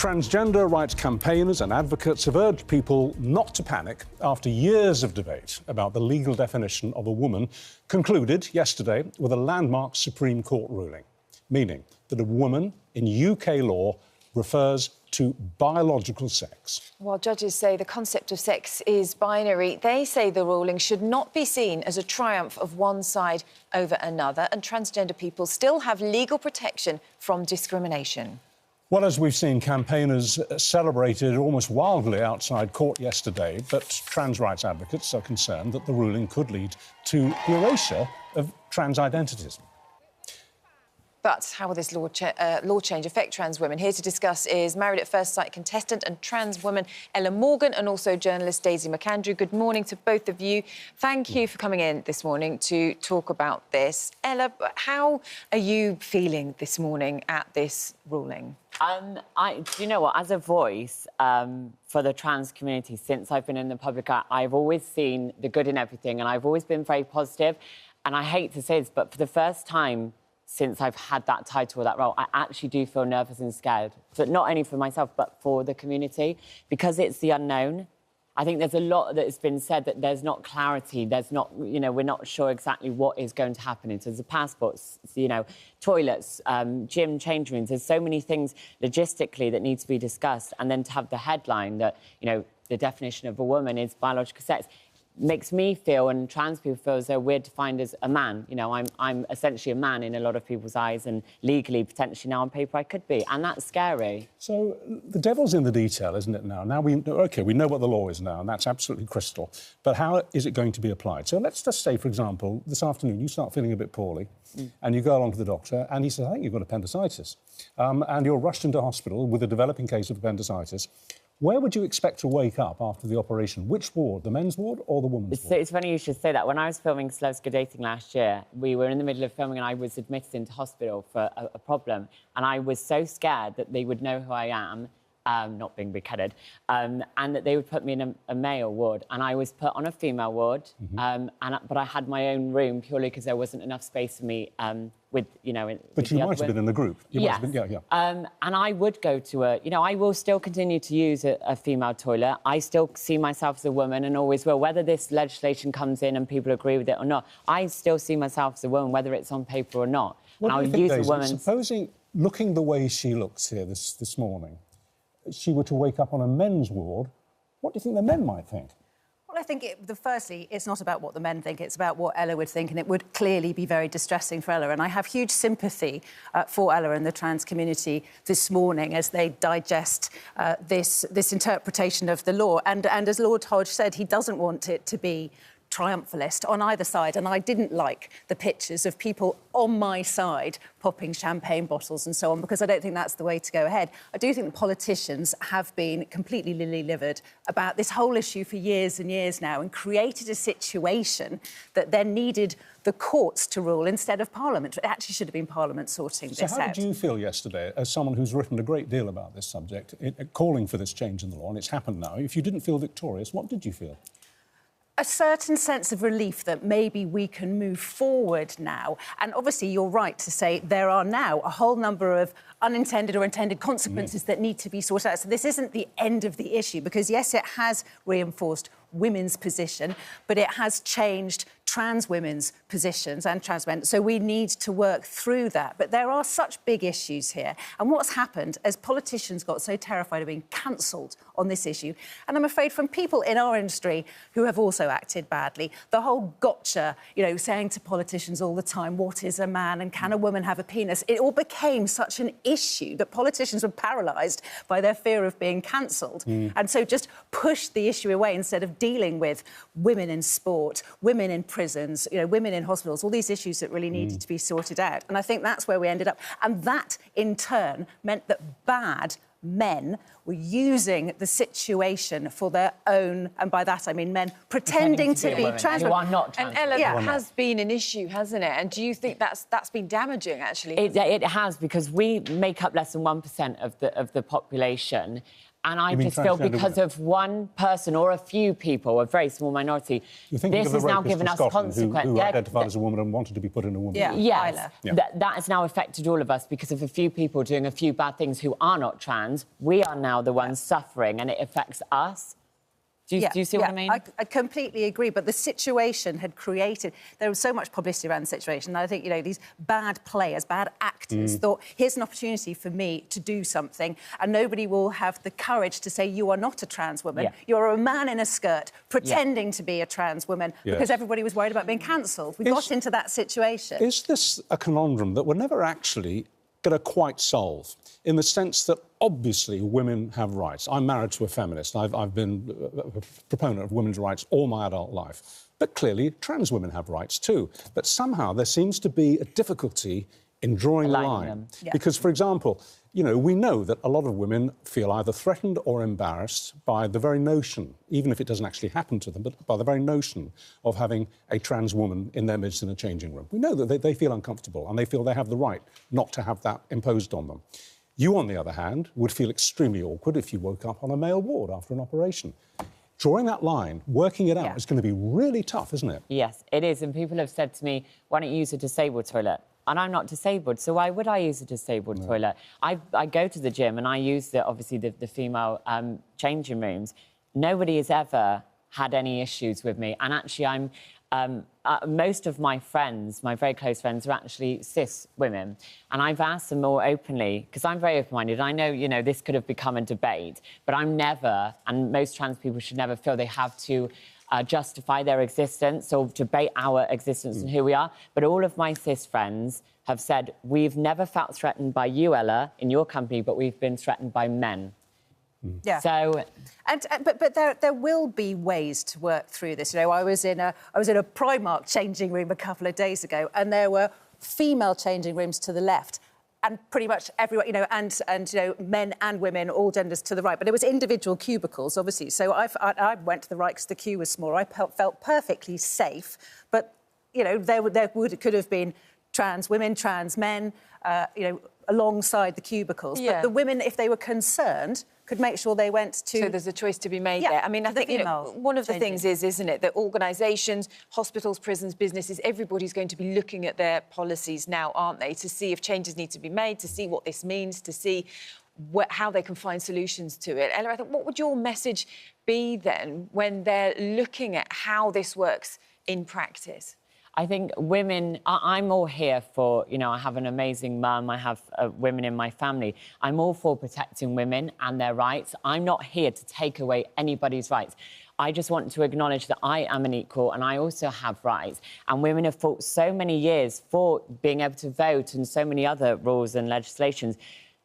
Transgender rights campaigners and advocates have urged people not to panic after years of debate about the legal definition of a woman concluded yesterday with a landmark Supreme Court ruling, meaning that a woman in UK law refers to biological sex. While judges say the concept of sex is binary, they say the ruling should not be seen as a triumph of one side over another, and transgender people still have legal protection from discrimination. Well, as we've seen, campaigners celebrated almost wildly outside court yesterday, but trans rights advocates are concerned that the ruling could lead to the erasure of trans identities. But how will this law change affect trans women? Here to discuss is Married at First Sight contestant and trans woman Ella Morgan, and also journalist Daisy McAndrew. Good morning to both of you. Thank you for coming in this morning to talk about this. Ella, how are you feeling this morning at this ruling? Do you know what? As a voice for the trans community, since I've been in the public eye, I've always seen the good in everything, and I've always been very positive. And I hate to say this, but for the first time since I've had that title or that role, I actually do feel nervous and scared. But not only for myself, but for the community, because it's the unknown. I think there's a lot that has been said that there's not clarity, there's not, you know, we're not sure exactly what is going to happen in terms of passports, you know, toilets, gym change rooms. There's so many things logistically that need to be discussed. And then to have the headline that, you know, the definition of a woman is biological sex, makes me feel, and trans people feel, as though we're defined as a man. You know, I'm essentially a man in a lot of people's eyes, and legally, potentially now on paper, I could be, and that's scary. So the devil's in the detail, isn't it, now? Now we know what the law is now, and that's absolutely crystal. But how is it going to be applied? So let's just say, for example, this afternoon you start feeling a bit poorly, and you go along to the doctor, and he says, I think you've got appendicitis. And you're rushed into hospital with a developing case of appendicitis. Where would you expect to wake up after the operation? Which ward, the men's ward or the women's ward? It's funny you should say that. When I was filming Celebs Go Dating last year, we were in the middle of filming and I was admitted into hospital for a problem. And I was so scared that they would know who I am, not being beheaded, and that they would put me in a male ward. And I was put on a female ward, but I had my own room purely because there wasn't enough space for me with, you know... But you might have been in a group. Yeah. And I would go to a... You know, I will still continue to use a female toilet. I still see myself as a woman and always will. Whether this legislation comes in and people agree with it or not, I still see myself as a woman, whether it's on paper or not. What and do I'll you think, use Daisy, a woman's... Supposing, looking the way she looks here this morning, she were to wake up on a men's ward, what do you think the men might think? Well, I think, firstly, it's not about what the men think, it's about what Ella would think, and it would clearly be very distressing for Ella. And I have huge sympathy for Ella and the trans community this morning as they digest this interpretation of the law. And as Lord Hodge said, he doesn't want it to be triumphalist on either side, and I didn't like the pictures of people on my side popping champagne bottles and so on, because I don't think that's the way to go ahead. I do think the politicians have been completely lily-livered about this whole issue for years and years now, and created a situation that then needed the courts to rule instead of Parliament. It actually should have been Parliament sorting this out. So how did you feel yesterday, as someone who's written a great deal about this subject, calling for this change in the law, and it's happened now? If you didn't feel victorious, what did you feel? A certain sense of relief that maybe we can move forward now. And obviously, you're right to say there are now a whole number of unintended or intended consequences that need to be sorted out. So this isn't the end of the issue, because, yes, it has reinforced women's position, but it has changed trans women's positions and trans men. So we need to work through that. But there are such big issues here. And what's happened as politicians got so terrified of being cancelled on this issue, and I'm afraid from people in our industry who have also acted badly, the whole gotcha, you know, saying to politicians all the time, what is a man and can a woman have a penis? It all became such an issue that politicians were paralysed by their fear of being cancelled. And so just pushed the issue away instead of dealing with women in sport, women in prisons, you know, women in hospitals, all these issues that really needed to be sorted out. And I think that's where we ended up. And that, in turn, meant that bad men were using the situation for their own, and by that I mean men pretending to be trans. Who are not trans. And Ella, that has been an issue, hasn't it? And do you think that's been damaging, actually? It has, because we make up less than 1% of the population. And I just feel because of one person or a few people, a very small minority, this has now given us consequences. Who identified as a woman and wanted to be put in a woman. Yeah. Yes, that has now affected all of us because of a few people doing a few bad things who are not trans. We are now the ones suffering, and it affects us. Do you see what I mean? I completely agree, but the situation had created... There was so much publicity around the situation, and I think, you know, these bad players, bad actors thought, here's an opportunity for me to do something, and nobody will have the courage to say, you are not a trans woman, you're a man in a skirt pretending to be a trans woman, because everybody was worried about being cancelled. We got into that situation. Is this a conundrum that we're never actually going to quite solve, in the sense that obviously women have rights? I'm married to a feminist. I've been a proponent of women's rights all my adult life. But clearly, trans women have rights too. But somehow there seems to be a difficulty in drawing the line. Because, for example, you know, we know that a lot of women feel either threatened or embarrassed by the very notion, even if it doesn't actually happen to them, but by the very notion of having a trans woman in their midst in a changing room. We know that they feel uncomfortable and they feel they have the right not to have that imposed on them. You, on the other hand, would feel extremely awkward if you woke up on a male ward after an operation. Drawing that line, working it out, is going to be really tough, isn't it? Yes, it is. And people have said to me, why don't you use a disabled toilet? And I'm not disabled, so why would I use a disabled toilet? I go to the gym and I use, obviously, the female changing rooms. Nobody has ever had any issues with me. And actually, most of my friends, my very close friends, are actually cis women. And I've asked them more openly, because I'm very open-minded. I know, you know, this could have become a debate, but I'm never, and most trans people should never feel they have to justify their existence or debate our existence and who we are. But all of my cis friends have said, we've never felt threatened by you, Ella, in your company, but we've been threatened by men. Yeah. So, but there will be ways to work through this. You know, I was in a Primark changing room a couple of days ago, and there were female changing rooms to the left, and pretty much everyone, you know, and you know, men and women, all genders to the right. But it was individual cubicles, obviously. So I went to the right because the queue was smaller. I felt perfectly safe. But you know, could have been trans women, trans men, you know, alongside the cubicles. But the women, if they were concerned, could make sure they went to... So there's a choice to be made there. I mean, I think, you know, one of the things is, isn't it, that organisations, hospitals, prisons, businesses, everybody's going to be looking at their policies now, aren't they, to see if changes need to be made, to see what this means, to see how they can find solutions to it. Ella, I think, what would your message be then when they're looking at how this works in practice? I think women, I'm all here for, you know, I have an amazing mum, I have women in my family. I'm all for protecting women and their rights. I'm not here to take away anybody's rights. I just want to acknowledge that I am an equal and I also have rights. And women have fought so many years for being able to vote and so many other rules and legislations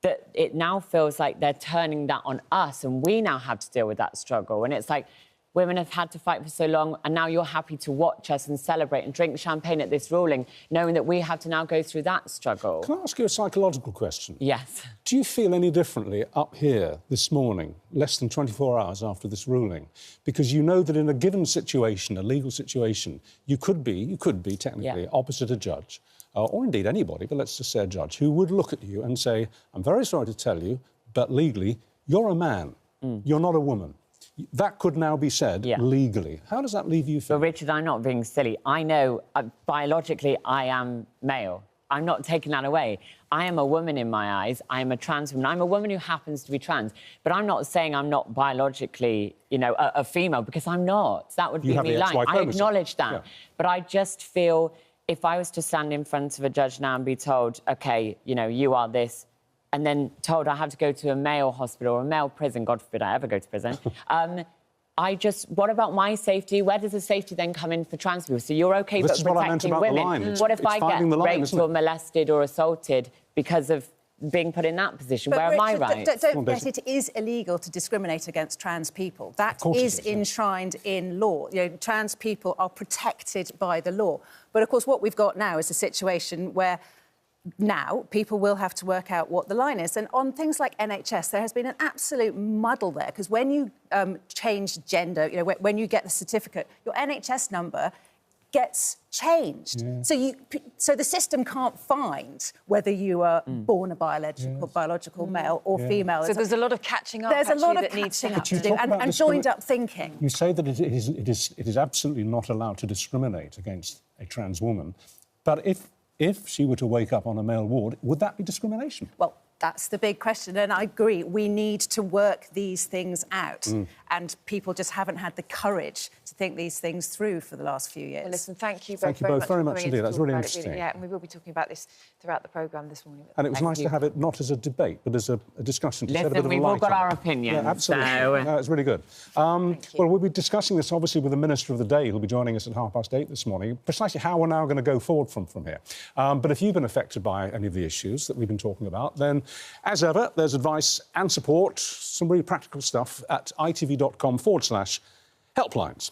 that it now feels like they're turning that on us and we now have to deal with that struggle. And it's like, women have had to fight for so long, and now you're happy to watch us and celebrate and drink champagne at this ruling, knowing that we have to now go through that struggle. Can I ask you a psychological question? Yes. Do you feel any differently up here this morning, less than 24 hours after this ruling? Because you know that in a given situation, a legal situation, you could be technically opposite a judge, or indeed anybody, but let's just say a judge, who would look at you and say, I'm very sorry to tell you, but legally, you're a man, you're not a woman. That could now be said legally. How does that leave you feeling? Well, Richard, I'm not being silly. I know biologically I am male. I'm not taking that away. I am a woman in my eyes. I am a trans woman. I'm a woman who happens to be trans. But I'm not saying I'm not biologically, you know, a female, because I'm not. That would be me lying. I acknowledge that. Yeah. But I just feel if I was to stand in front of a judge now and be told, OK, you know, you are this, and then told I have to go to a male hospital or a male prison, God forbid I ever go to prison, what about my safety? Where does the safety then come in for trans people? So you're OK but protecting women. What if I get raped or molested or assaulted because of being put in that position? But where are my rights? Don't forget, it is illegal to discriminate against trans people. That is enshrined in law. You know, trans people are protected by the law. But, of course, what we've got now is a situation where now people will have to work out what the line is. And on things like NHS, there has been an absolute muddle there, because when you change gender, you know, when you get the certificate, your NHS number gets changed. Yeah. So the system can't find whether you are born a biological male or female. So there's a lot of catching up. There's a lot of that needs to catching up to happen. do, and joined up thinking. You say that it is absolutely not allowed to discriminate against a trans woman, but if she were to wake up on a male ward, would that be discrimination? Well, that's the big question, and I agree. We need to work these things out, and people just haven't had the courage to think these things through for the last few years. Well, listen, thank you both very much indeed. That's really interesting. Yeah, and we will be talking about this throughout the programme this morning. And it was nice to have it not as a debate, but as a discussion to shed a bit of we've light all got on our it. opinions. Yeah, absolutely. So... No, it's really good. Well, we'll be discussing this, obviously, with the Minister of the Day, who'll be joining us at 8:30 this morning, precisely how we're now going to go forward from here. But if you've been affected by any of the issues that we've been talking about, then, as ever, there's advice and support, some really practical stuff, at itv.com/helplines.